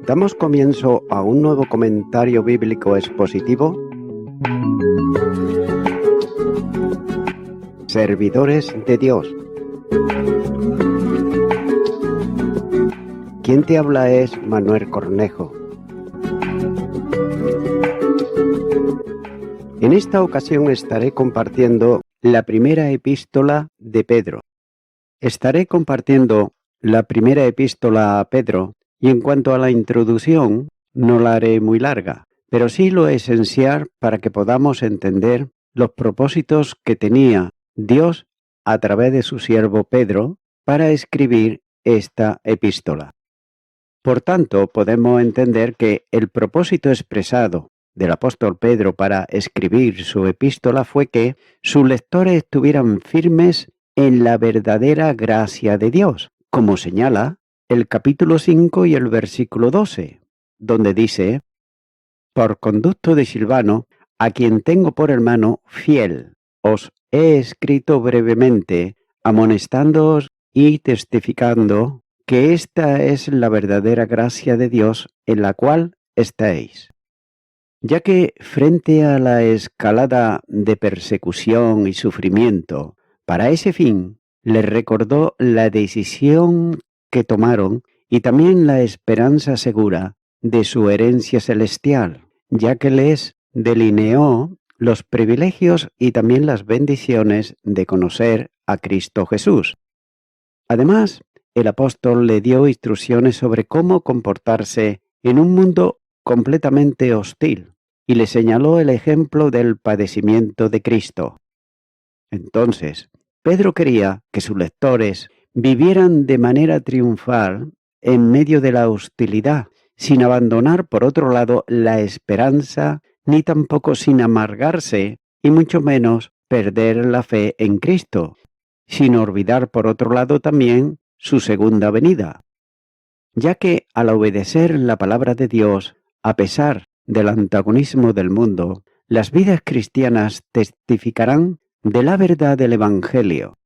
Damos comienzo a un nuevo comentario bíblico expositivo. Servidores de Dios. Quien te habla es Manuel Cornejo. En esta ocasión estaré compartiendo la primera epístola de Pedro. Estaré compartiendo la primera epístola a Pedro y en cuanto a la introducción no la haré muy larga, pero sí lo esencial para que podamos entender los propósitos que tenía Dios a través de su siervo Pedro para escribir esta epístola. Por tanto, podemos entender que el propósito expresado del apóstol Pedro para escribir su epístola fue que sus lectores estuvieran firmes en la verdadera gracia de Dios, como señala el capítulo 5 y el versículo 12, donde dice: por conducto de Silvano, a quien tengo por hermano fiel, os he escrito brevemente, amonestándoos y testificando que esta es la verdadera gracia de Dios en la cual estáis. Ya que frente a la escalada de persecución y sufrimiento, para ese fin les recordó la decisión que tomaron y también la esperanza segura de su herencia celestial, ya que les delineó los privilegios y también las bendiciones de conocer a Cristo Jesús. Además, el apóstol le dio instrucciones sobre cómo comportarse en un mundo completamente hostil y le señaló el ejemplo del padecimiento de Cristo. Entonces, Pedro quería que sus lectores vivieran de manera triunfal en medio de la hostilidad, sin abandonar por otro lado la esperanza, ni tampoco sin amargarse, y mucho menos perder la fe en Cristo, sin olvidar por otro lado también su segunda venida. Ya que al obedecer la palabra de Dios, a pesar del antagonismo del mundo, las vidas cristianas testificarán de la verdad del Evangelio.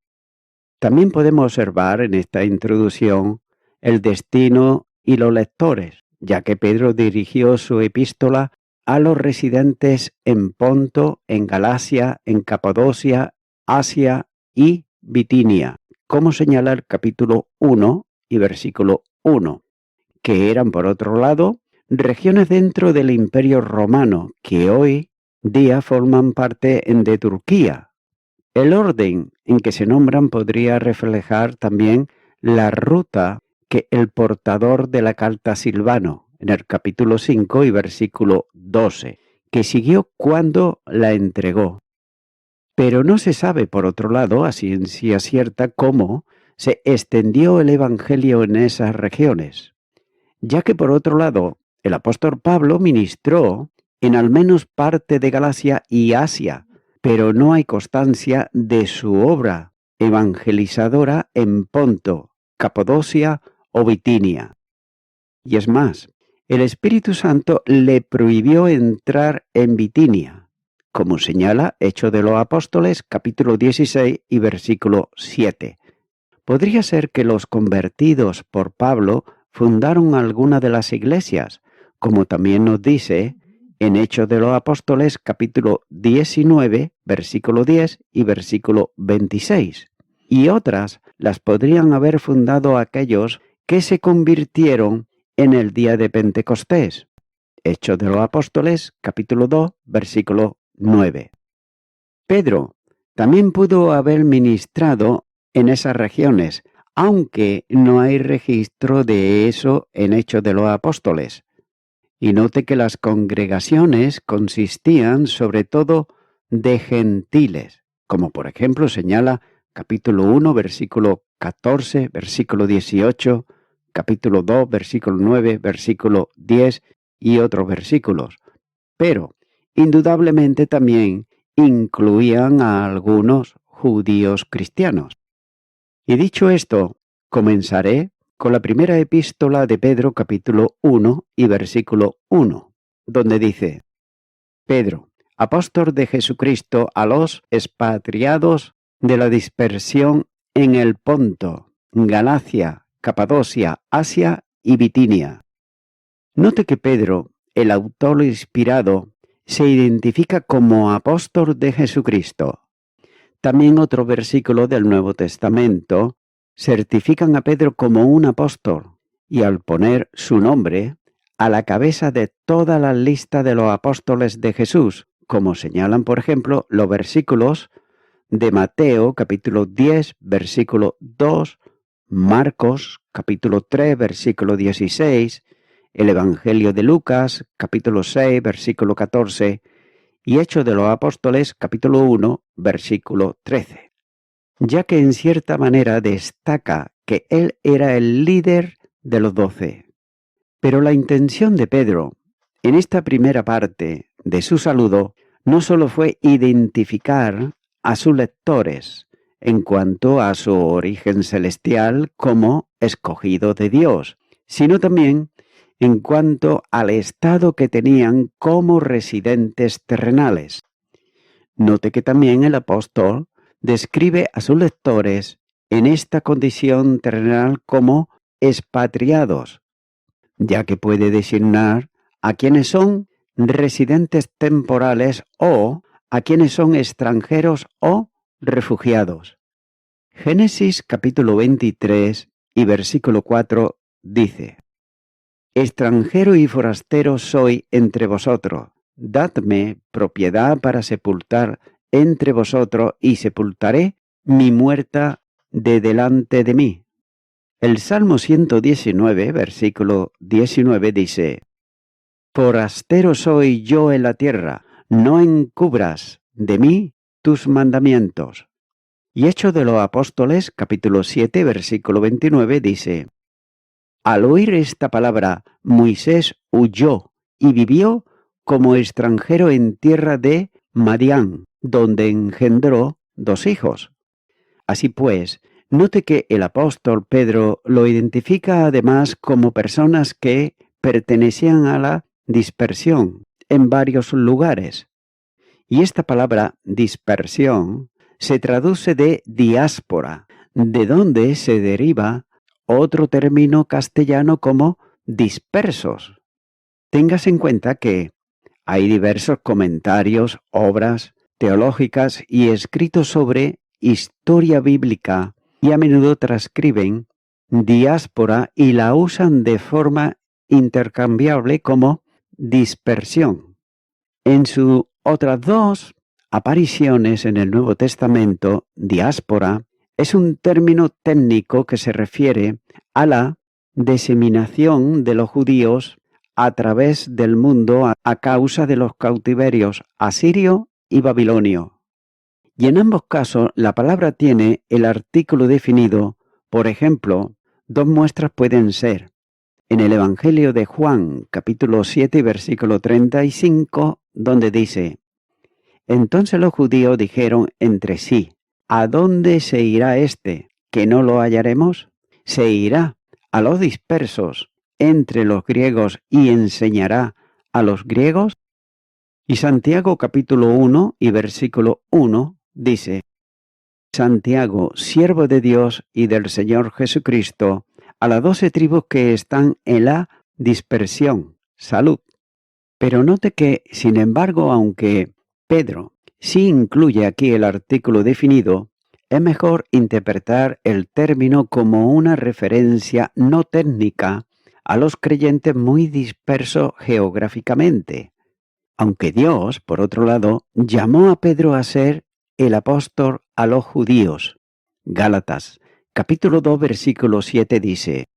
También podemos observar en esta introducción el destino y los lectores, ya que Pedro dirigió su epístola a los residentes en Ponto, en Galacia, en Capadocia, Asia y Bitinia, como señala el capítulo 1 y versículo 1, que eran por otro lado regiones dentro del Imperio Romano que hoy día forman parte de Turquía. El orden en que se nombran podría reflejar también la ruta que el portador de la carta Silvano, en el capítulo 5 y versículo 12, que siguió cuando la entregó. Pero no se sabe, por otro lado, a ciencia cierta, cómo se extendió el Evangelio en esas regiones, ya que por otro lado, el apóstol Pablo ministró en al menos parte de Galacia y Asia, pero no hay constancia de su obra evangelizadora en Ponto, Capadocia o Bitinia. Y es más, el Espíritu Santo le prohibió entrar en Bitinia, como señala Hechos de los Apóstoles, capítulo 16 y versículo 7. Podría ser que los convertidos por Pablo fundaron alguna de las iglesias, como también nos dice en Hechos de los Apóstoles, capítulo 19, versículo 10 y versículo 26. Y otras las podrían haber fundado aquellos que se convirtieron en el día de Pentecostés. Hechos de los Apóstoles, capítulo 2, versículo 9. Pedro también pudo haber ministrado en esas regiones, aunque no hay registro de eso en Hechos de los Apóstoles. Y note que las congregaciones consistían sobre todo de gentiles, como por ejemplo señala capítulo 1, versículo 14, versículo 18, capítulo 2, versículo 9, versículo 10 y otros versículos. Pero, indudablemente también incluían a algunos judíos cristianos. Y dicho esto, comenzaré con la primera epístola de Pedro, capítulo 1 y versículo 1, donde dice: Pedro, apóstol de Jesucristo a los expatriados de la dispersión en el Ponto, Galacia, Capadocia, Asia y Bitinia. Note que Pedro, el autor inspirado, se identifica como apóstol de Jesucristo. También otro versículo del Nuevo Testamento certifican a Pedro como un apóstol y al poner su nombre a la cabeza de toda la lista de los apóstoles de Jesús, como señalan, por ejemplo, los versículos de Mateo, capítulo 10, versículo 2, Marcos, capítulo 3, versículo 16, el Evangelio de Lucas, capítulo 6, versículo 14, y Hechos de los Apóstoles, capítulo 1, versículo 13, ya que en cierta manera destaca que él era el líder de los 12. Pero la intención de Pedro, en esta primera parte de su saludo, no solo fue identificar a sus lectores en cuanto a su origen celestial como escogido de Dios, sino también en cuanto al estado que tenían como residentes terrenales. Note que también el apóstol describe a sus lectores en esta condición terrenal como expatriados, ya que puede designar a quienes son residentes temporales o a quienes son extranjeros o refugiados. Génesis capítulo 23 y versículo 4 dice: Extranjero y forastero soy entre vosotros, dadme propiedad para sepultar entre vosotros y sepultaré mi muerta de delante de mí. El Salmo 119, versículo 19 dice: Forastero soy yo en la tierra, no encubras de mí tus mandamientos. Y Hechos de los Apóstoles, capítulo 7, versículo 29 dice: Al oír esta palabra, Moisés huyó y vivió como extranjero en tierra de Madián, donde engendró 2 hijos. Así pues, note que el apóstol Pedro lo identifica además como personas que pertenecían a la dispersión en varios lugares. Y esta palabra dispersión se traduce de diáspora, de donde se deriva otro término castellano como dispersos. Téngase en cuenta que hay diversos comentarios, obras teológicas y escritos sobre historia bíblica y a menudo transcriben diáspora y la usan de forma intercambiable como dispersión. En sus otras 2 apariciones en el Nuevo Testamento, diáspora es un término técnico que se refiere a la diseminación de los judíos a través del mundo a causa de los cautiverios asirio y babilonio. Y en ambos casos la palabra tiene el artículo definido. Por ejemplo, 2 muestras pueden ser en el Evangelio de Juan, capítulo 7, versículo 35, donde dice: Entonces los judíos dijeron entre sí: ¿A dónde se irá este, que no lo hallaremos? Se irá a los dispersos entre los griegos y enseñará a los griegos. Y Santiago capítulo 1 y versículo 1 dice: Santiago, siervo de Dios y del Señor Jesucristo, a las 12 tribus que están en la dispersión, salud. Pero note que, sin embargo, aunque Pedro sí incluye aquí el artículo definido, es mejor interpretar el término como una referencia no técnica a los creyentes muy dispersos geográficamente. Aunque Dios, por otro lado, llamó a Pedro a ser el apóstol a los judíos. Gálatas, capítulo 2, versículo 7 dice: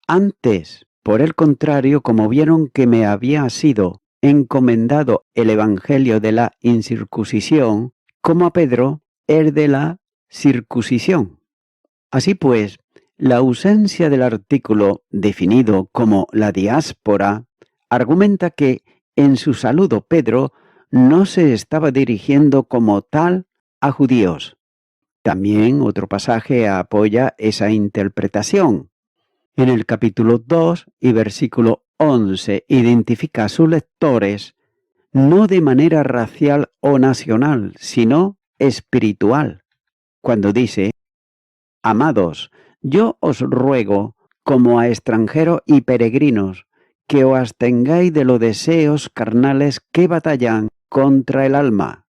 Antes, por el contrario, como vieron que me había sido encomendado el evangelio de la incircuncisión, como a Pedro, el de la circuncisión. Así pues, la ausencia del artículo definido como la diáspora argumenta que en su saludo Pedro no se estaba dirigiendo como tal a judíos. También otro pasaje apoya esa interpretación. En el capítulo 2 y versículo 11 identifica a sus lectores no de manera racial o nacional, sino espiritual, cuando dice: Amados, yo os ruego, como a extranjeros y peregrinos, que os abstengáis de los deseos carnales que batallan contra el alma.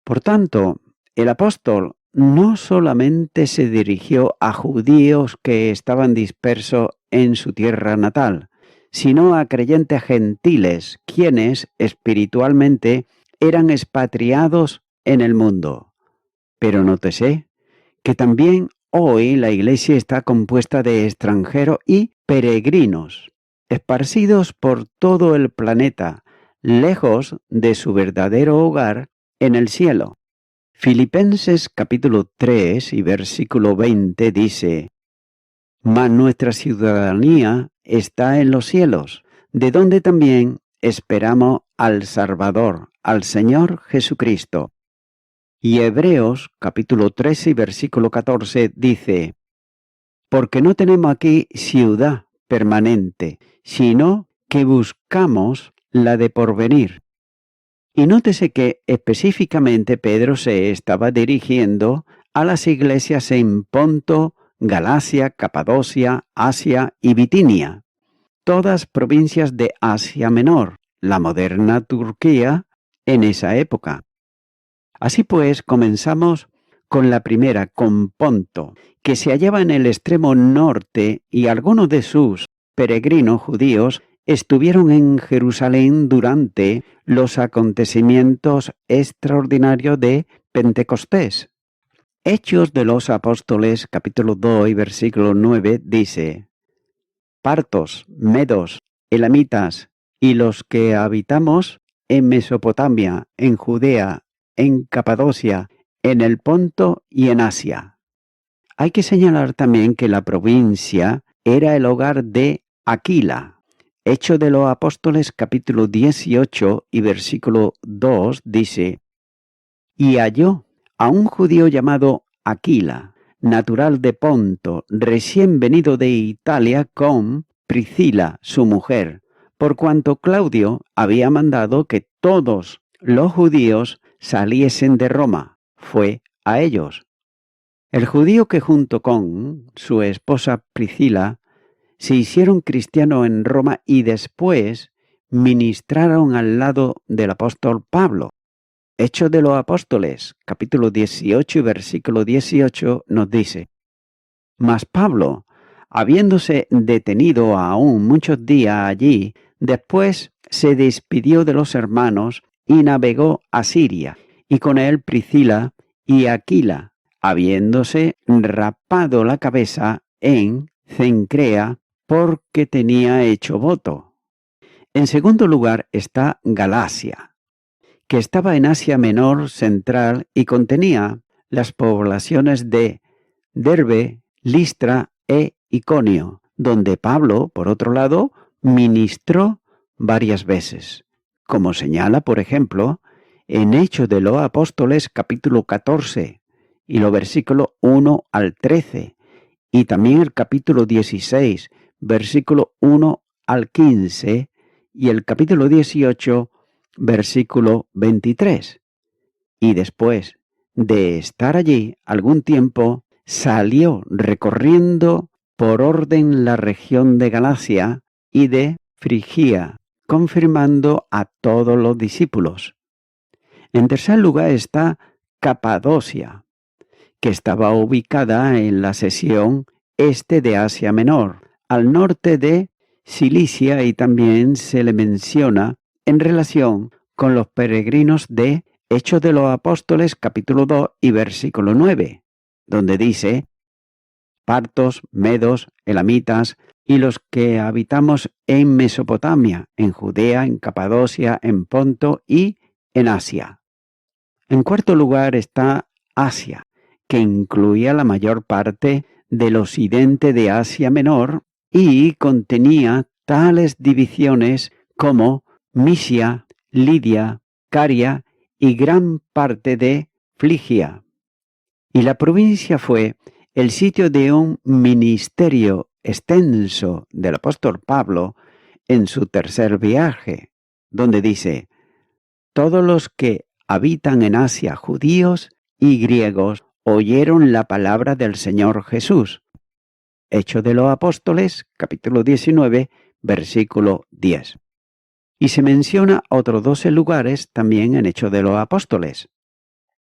Por tanto, el apóstol no solamente se dirigió a judíos que estaban dispersos en su tierra natal, sino a creyentes gentiles, quienes espiritualmente eran expatriados en el mundo. Pero nótese que también hoy la Iglesia está compuesta de extranjeros y peregrinos, esparcidos por todo el planeta, lejos de su verdadero hogar en el cielo. Filipenses capítulo 3 y versículo 20 dice: Mas nuestra ciudadanía está en los cielos, de donde también esperamos al Salvador, al Señor Jesucristo. Y Hebreos capítulo 13 y versículo 14 dice: Porque no tenemos aquí ciudad permanente, sino que buscamos la de porvenir. Y nótese que específicamente Pedro se estaba dirigiendo a las iglesias en Ponto, Galacia, Capadocia, Asia y Bitinia, todas provincias de Asia Menor, la moderna Turquía en esa época. Así pues, comenzamos con la primera, con Ponto, que se hallaba en el extremo norte, y algunos de sus peregrinos judíos estuvieron en Jerusalén durante los acontecimientos extraordinarios de Pentecostés. Hechos de los Apóstoles, capítulo 2 y versículo 9, dice: Partos, medos, elamitas, y los que habitamos en Mesopotamia, en Judea, en Capadocia, en el Ponto y en Asia. Hay que señalar también que la provincia era el hogar de Aquila. Hechos de los Apóstoles capítulo 18 y versículo 2 dice: Y halló a un judío llamado Aquila, natural de Ponto, recién venido de Italia con Priscila, su mujer, por cuanto Claudio había mandado que todos los judíos saliesen de Roma, fue a ellos. El judío que junto con su esposa Priscila se hicieron cristianos en Roma y después ministraron al lado del apóstol Pablo. Hechos de los Apóstoles, capítulo 18 y versículo 18 nos dice: Mas Pablo, habiéndose detenido aún muchos días allí, después se despidió de los hermanos y navegó a Siria, y con él Priscila y Aquila, habiéndose rapado la cabeza en Cencrea, porque tenía hecho voto. En segundo lugar está Galacia, que estaba en Asia Menor central y contenía las poblaciones de Derbe, Listra e Iconio, donde Pablo, por otro lado, ministró varias veces, como señala, por ejemplo, en Hechos de los Apóstoles capítulo 14 y los versículos 1 al 13, y también el capítulo 16, versículo 1 al 15, y el capítulo 18, versículo 23. Y después de estar allí algún tiempo, salió recorriendo por orden la región de Galacia y de Frigia, confirmando a todos los discípulos. En tercer lugar está Capadocia, que estaba ubicada en la sección este de Asia Menor, al norte de Cilicia, y también se le menciona en relación con los peregrinos de Hechos de los Apóstoles capítulo 2 y versículo 9, donde dice: Partos, medos, elamitas, y los que habitamos en Mesopotamia, en Judea, en Capadocia, en Ponto y en Asia. En cuarto lugar está Asia, que incluía la mayor parte del occidente de Asia Menor y contenía tales divisiones como Misia, Lidia, Caria y gran parte de Frigia. Y la provincia fue el sitio de un ministerio extenso del apóstol Pablo en su tercer viaje, donde dice: Todos los que habitan en Asia, judíos y griegos, oyeron la palabra del Señor Jesús. Hechos de los Apóstoles, capítulo 19, versículo 10. Y se menciona otros 12 lugares también en Hechos de los Apóstoles.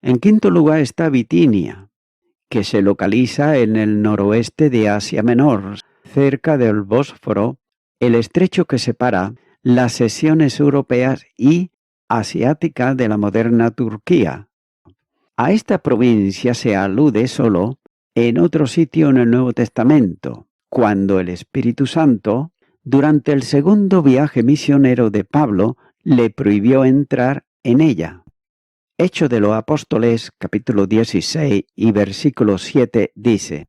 En quinto lugar está Bitinia, que se localiza en el noroeste de Asia Menor, cerca del Bósforo, el estrecho que separa las secciones europeas y asiáticas de la moderna Turquía. A esta provincia se alude solo en otro sitio en el Nuevo Testamento, cuando el Espíritu Santo, durante el segundo viaje misionero de Pablo, le prohibió entrar en ella. Hechos de los Apóstoles, capítulo 16 y versículo 7 dice: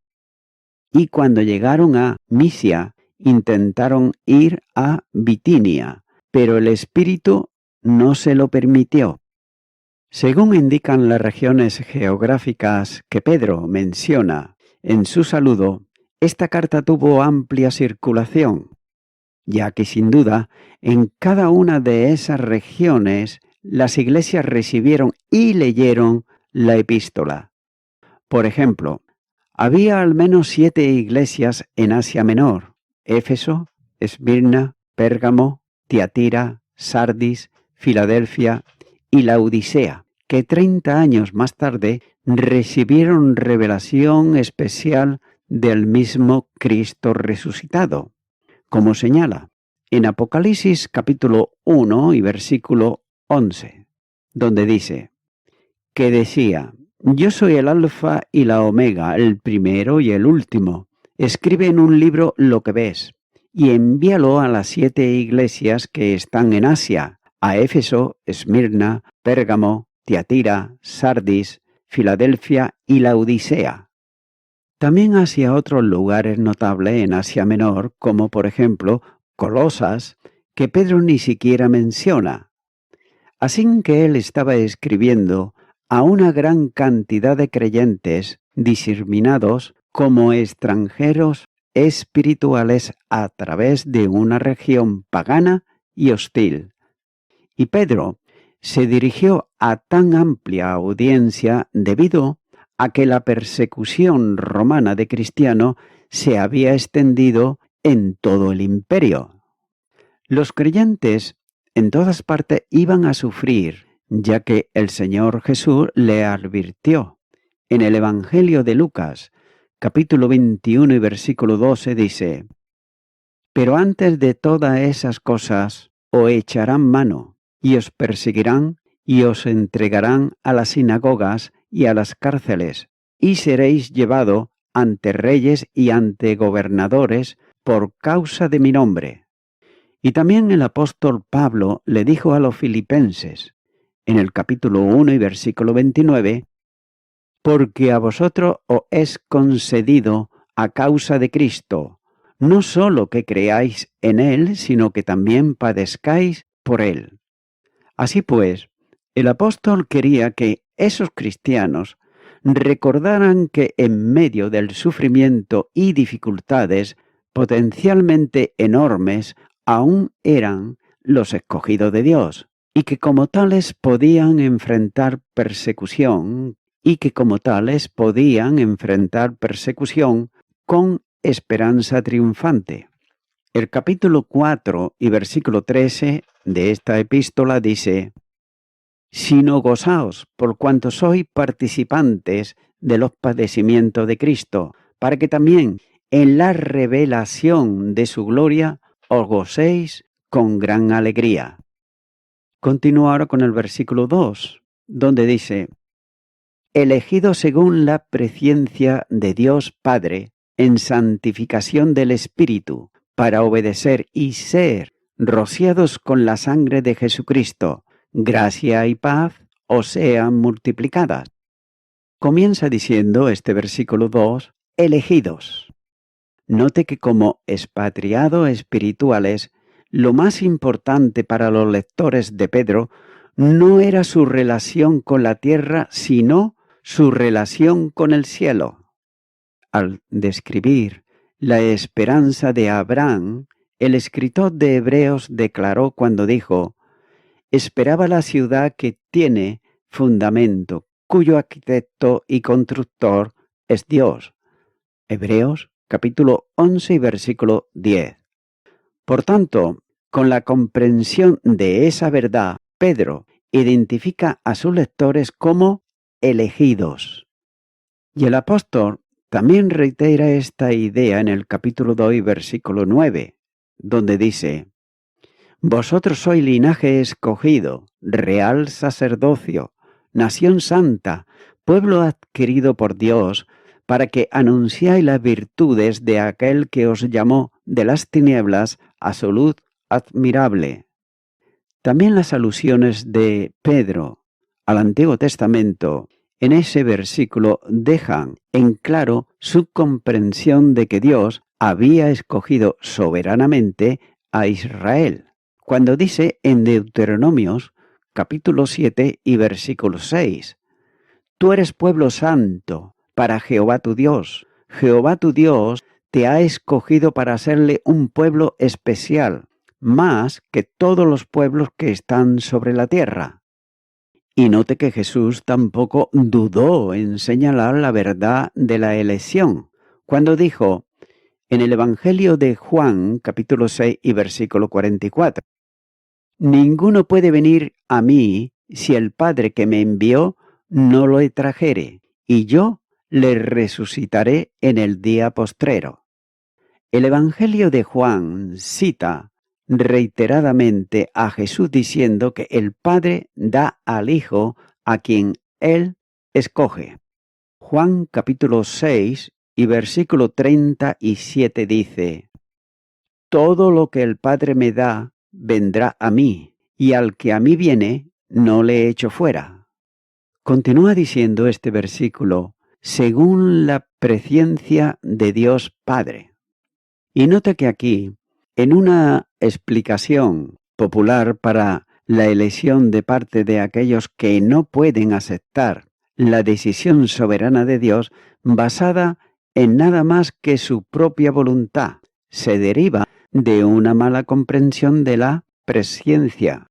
Y cuando llegaron a Misia, intentaron ir a Bitinia, pero el Espíritu no se lo permitió. Según indican las regiones geográficas que Pedro menciona en su saludo, esta carta tuvo amplia circulación, ya que sin duda en cada una de esas regiones las iglesias recibieron y leyeron la epístola. Por ejemplo, había al menos 7 iglesias en Asia Menor: Éfeso, Esmirna, Pérgamo, Tiatira, Sardis, Filadelfia y Laodicea, que 30 años más tarde recibieron revelación especial del mismo Cristo resucitado, como señala en Apocalipsis capítulo 1 y versículo 11, donde dice, que decía: Yo soy el Alfa y la Omega, el primero y el último. Escribe en un libro lo que ves, y envíalo a las 7 iglesias que están en Asia, a Éfeso, Esmirna, Pérgamo, Tiatira, Sardis, Filadelfia y Laodicea. También hacia otros lugares notables en Asia Menor, como por ejemplo Colosas, que Pedro ni siquiera menciona. Así que él estaba escribiendo a una gran cantidad de creyentes diseminados como extranjeros espirituales a través de una región pagana y hostil. Y Pedro se dirigió a tan amplia audiencia debido a que la persecución romana de cristianos se había extendido en todo el imperio. Los creyentes en todas partes iban a sufrir, ya que el Señor Jesús le advirtió. En el Evangelio de Lucas, capítulo 21 y versículo 12 dice: Pero antes de todas esas cosas os echarán mano, y os perseguirán, y os entregarán a las sinagogas y a las cárceles, y seréis llevados ante reyes y ante gobernadores por causa de mi nombre. Y también el apóstol Pablo le dijo a los filipenses, en el capítulo 1 y versículo 29, porque a vosotros os es concedido a causa de Cristo, no solo que creáis en Él, sino que también padezcáis por Él. Así pues, el apóstol quería que esos cristianos recordaran que en medio del sufrimiento y dificultades potencialmente enormes, aún eran los escogidos de Dios, y que como tales podían enfrentar persecución, con esperanza triunfante. El capítulo 4 y versículo 13 de esta epístola dice: Sino gozaos por cuanto sois participantes de los padecimientos de Cristo, para que también en la revelación de su gloria os gocéis con gran alegría. Continúo ahora con el versículo 2, donde dice: elegido según la presciencia de Dios Padre, en santificación del Espíritu, para obedecer y ser rociados con la sangre de Jesucristo, gracia y paz os sean multiplicadas. Comienza diciendo este versículo 2, elegidos. Note que como expatriados espirituales, lo más importante para los lectores de Pedro no era su relación con la tierra, sino su relación con el cielo. Al describir la esperanza de Abraham, el escritor de Hebreos declaró cuando dijo: esperaba la ciudad que tiene fundamento, cuyo arquitecto y constructor es Dios. Hebreos capítulo 11 y versículo 10. Por tanto, con la comprensión de esa verdad, Pedro identifica a sus lectores como elegidos. Y el apóstol también reitera esta idea en el capítulo 2, versículo 9, donde dice: Vosotros sois linaje escogido, real sacerdocio, nación santa, pueblo adquirido por Dios, para que anunciáis las virtudes de aquel que os llamó de las tinieblas a su luz admirable. También las alusiones de Pedro al Antiguo Testamento en ese versículo dejan en claro su comprensión de que Dios había escogido soberanamente a Israel, cuando dice en Deuteronomios capítulo 7 y versículo 6, Tú eres pueblo santo para Jehová tu Dios. Jehová tu Dios te ha escogido para hacerle un pueblo especial, más que todos los pueblos que están sobre la tierra. Y note que Jesús tampoco dudó en señalar la verdad de la elección, cuando dijo en el Evangelio de Juan, capítulo 6 y versículo 44, Ninguno puede venir a mí si el Padre que me envió no lo trajere, y yo le resucitaré en el día postrero. El Evangelio de Juan cita reiteradamente a Jesús diciendo que el Padre da al Hijo a quien Él escoge. Juan capítulo 6 y versículo 37 dice: Todo lo que el Padre me da vendrá a mí, y al que a mí viene no le echo fuera. Continúa diciendo este versículo, según la presciencia de Dios Padre. Y nota que aquí, en una explicación popular para la elección de parte de aquellos que no pueden aceptar la decisión soberana de Dios basada en nada más que su propia voluntad, se deriva de una mala comprensión de la presciencia.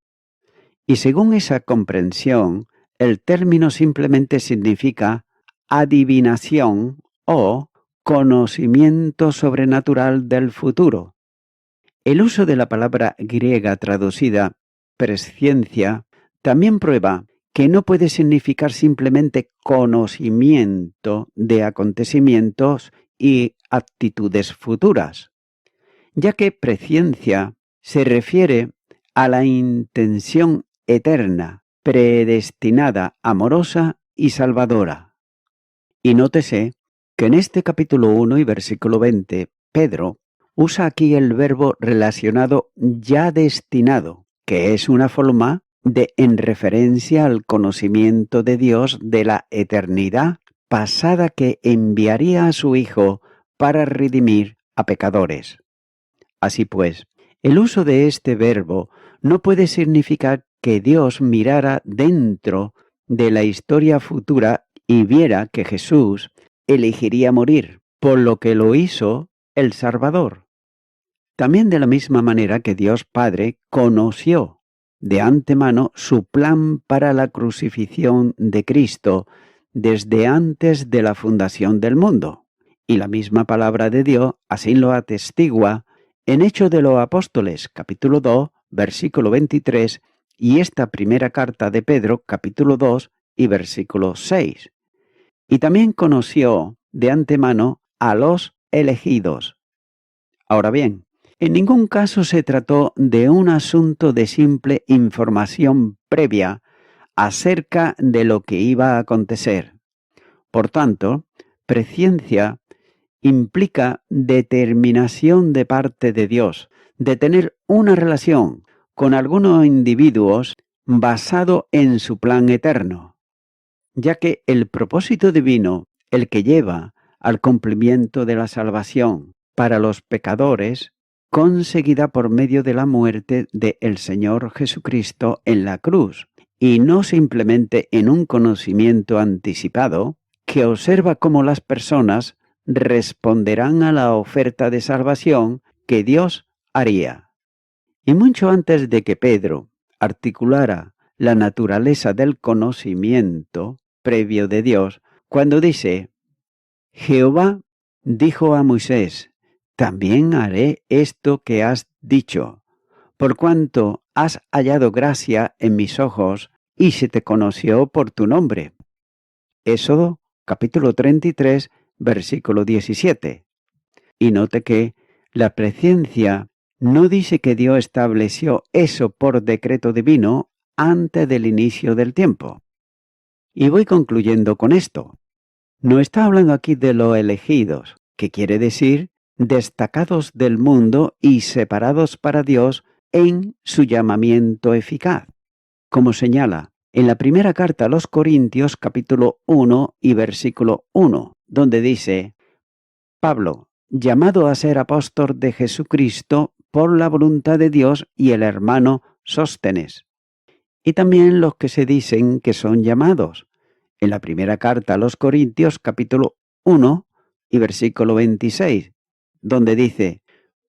Y según esa comprensión, el término simplemente significa adivinación o conocimiento sobrenatural del futuro. El uso de la palabra griega traducida presciencia también prueba que no puede significar simplemente conocimiento de acontecimientos y actitudes futuras, ya que presciencia se refiere a la intención eterna, predestinada, amorosa y salvadora. Y nótese que en este capítulo 1 y versículo 20, Pedro usa aquí el verbo relacionado ya destinado, que es una forma de en referencia al conocimiento de Dios de la eternidad pasada que enviaría a su Hijo para redimir a pecadores. Así pues, el uso de este verbo no puede significar que Dios mirara dentro de la historia futura y viera que Jesús elegiría morir, por lo que lo hizo el Salvador. También de la misma manera que Dios Padre conoció de antemano su plan para la crucifixión de Cristo desde antes de la fundación del mundo. Y la misma palabra de Dios así lo atestigua en Hechos de los Apóstoles, capítulo 2, versículo 23, y esta primera carta de Pedro, capítulo 2 y versículo 6. Y también conoció de antemano a los elegidos. Ahora bien, en ningún caso se trató de un asunto de simple información previa acerca de lo que iba a acontecer. Por tanto, presciencia implica determinación de parte de Dios, de tener una relación con algunos individuos basado en su plan eterno, ya que el propósito divino, el que lleva al cumplimiento de la salvación para los pecadores, conseguida por medio de la muerte de el Señor Jesucristo en la cruz, y no simplemente en un conocimiento anticipado que observa cómo las personas responderán a la oferta de salvación que Dios haría. Y mucho antes de que Pedro articulara la naturaleza del conocimiento previo de Dios, cuando dice, Jehová dijo a Moisés, también haré esto que has dicho, por cuanto has hallado gracia en mis ojos y se te conoció por tu nombre. Éxodo capítulo 33, versículo 17. Y note que la presciencia no dice que Dios estableció eso por decreto divino antes del inicio del tiempo. Y voy concluyendo con esto. No está hablando aquí de los elegidos, que quiere decir destacados del mundo y separados para Dios en su llamamiento eficaz, como señala en la primera carta a los Corintios capítulo 1 y versículo 1, donde dice: Pablo, llamado a ser apóstol de Jesucristo por la voluntad de Dios, y el hermano Sóstenes. Y también los que se dicen que son llamados, en la primera carta a los Corintios capítulo 1 y versículo 26, donde dice: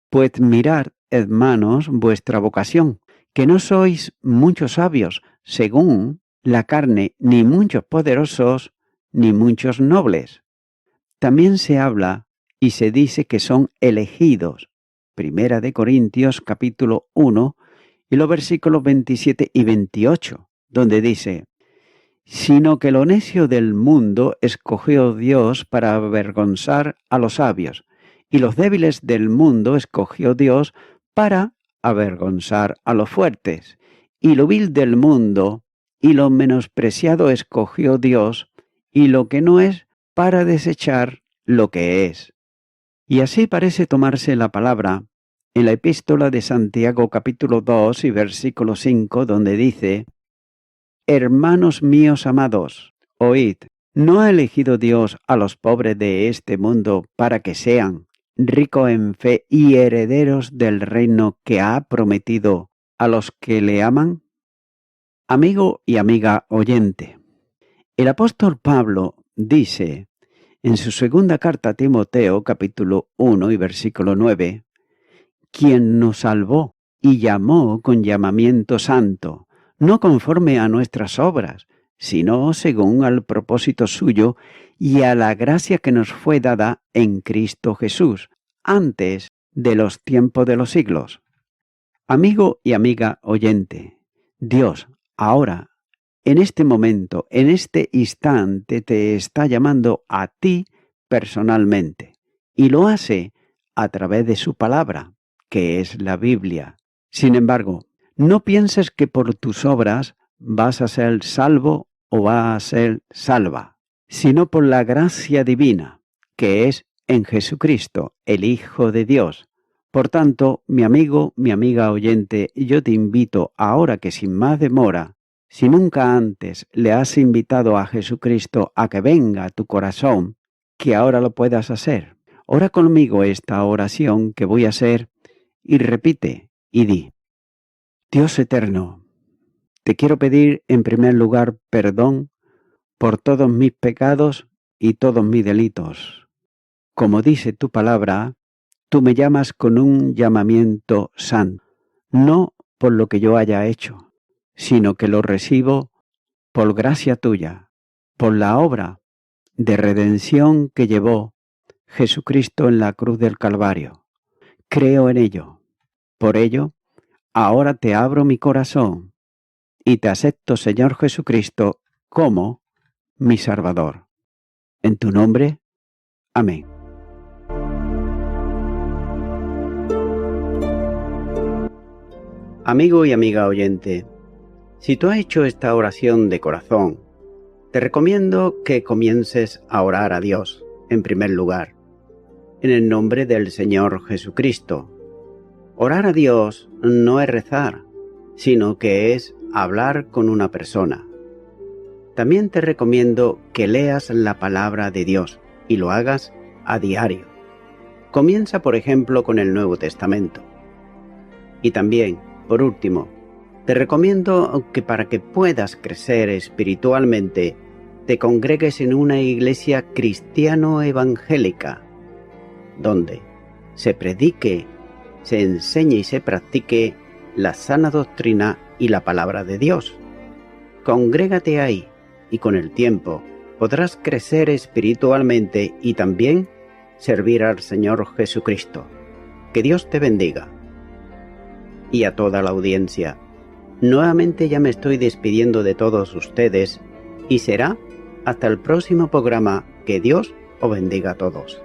Pues mirad, hermanos, vuestra vocación, que no sois muchos sabios según la carne, ni muchos poderosos, ni muchos nobles. También se habla y se dice que son elegidos. Primera de Corintios capítulo 1 y los versículos 27 y 28, donde dice: Sino que lo necio del mundo escogió Dios para avergonzar a los sabios, y los débiles del mundo escogió Dios para avergonzar a los fuertes, y lo vil del mundo y lo menospreciado escogió Dios, y lo que no es, para desechar lo que es. Y así parece tomarse la palabra en la epístola de Santiago capítulo 2 y versículo 5, donde dice: Hermanos míos amados, oíd, ¿no ha elegido Dios a los pobres de este mundo para que sean ricos en fe y herederos del reino que ha prometido a los que le aman? Amigo y amiga oyente, el apóstol Pablo dice en su segunda carta a Timoteo, capítulo 1 y versículo 9, quien nos salvó y llamó con llamamiento santo, no conforme a nuestras obras, sino según al propósito suyo y a la gracia que nos fue dada en Cristo Jesús, antes de los tiempos de los siglos. Amigo y amiga oyente, Dios ahora, en este momento, en este instante, te está llamando a ti personalmente, y lo hace a través de su palabra, que es la Biblia. Sin embargo, no pienses que por tus obras vas a ser salvo o vas a ser salva, sino por la gracia divina, que es en Jesucristo, el Hijo de Dios. Por tanto, mi amigo, mi amiga oyente, yo te invito ahora que sin más demora, si nunca antes le has invitado a Jesucristo a que venga a tu corazón, que ahora lo puedas hacer. Ora conmigo esta oración que voy a hacer y repite y di: Dios eterno, te quiero pedir en primer lugar perdón por todos mis pecados y todos mis delitos. Como dice tu palabra, tú me llamas con un llamamiento santo, no por lo que yo haya hecho, sino que lo recibo por gracia tuya, por la obra de redención que llevó Jesucristo en la cruz del Calvario. Creo en ello. Por ello, ahora te abro mi corazón y te acepto, Señor Jesucristo, como mi Salvador. En tu nombre, amén. Amigo y amiga oyente, si tú has hecho esta oración de corazón, te recomiendo que comiences a orar a Dios, en primer lugar, en el nombre del Señor Jesucristo. Orar a Dios no es rezar, sino que es hablar con una persona. También te recomiendo que leas la palabra de Dios y lo hagas a diario. Comienza, por ejemplo, con el Nuevo Testamento. Y también, por último, te recomiendo que para que puedas crecer espiritualmente, te congregues en una iglesia cristiano-evangélica, donde se predique, se enseñe y se practique la sana doctrina y la palabra de Dios. Congrégate ahí y con el tiempo podrás crecer espiritualmente y también servir al Señor Jesucristo. Que Dios te bendiga. Y a toda la audiencia, nuevamente ya me estoy despidiendo de todos ustedes y será hasta el próximo programa. Que Dios os bendiga a todos.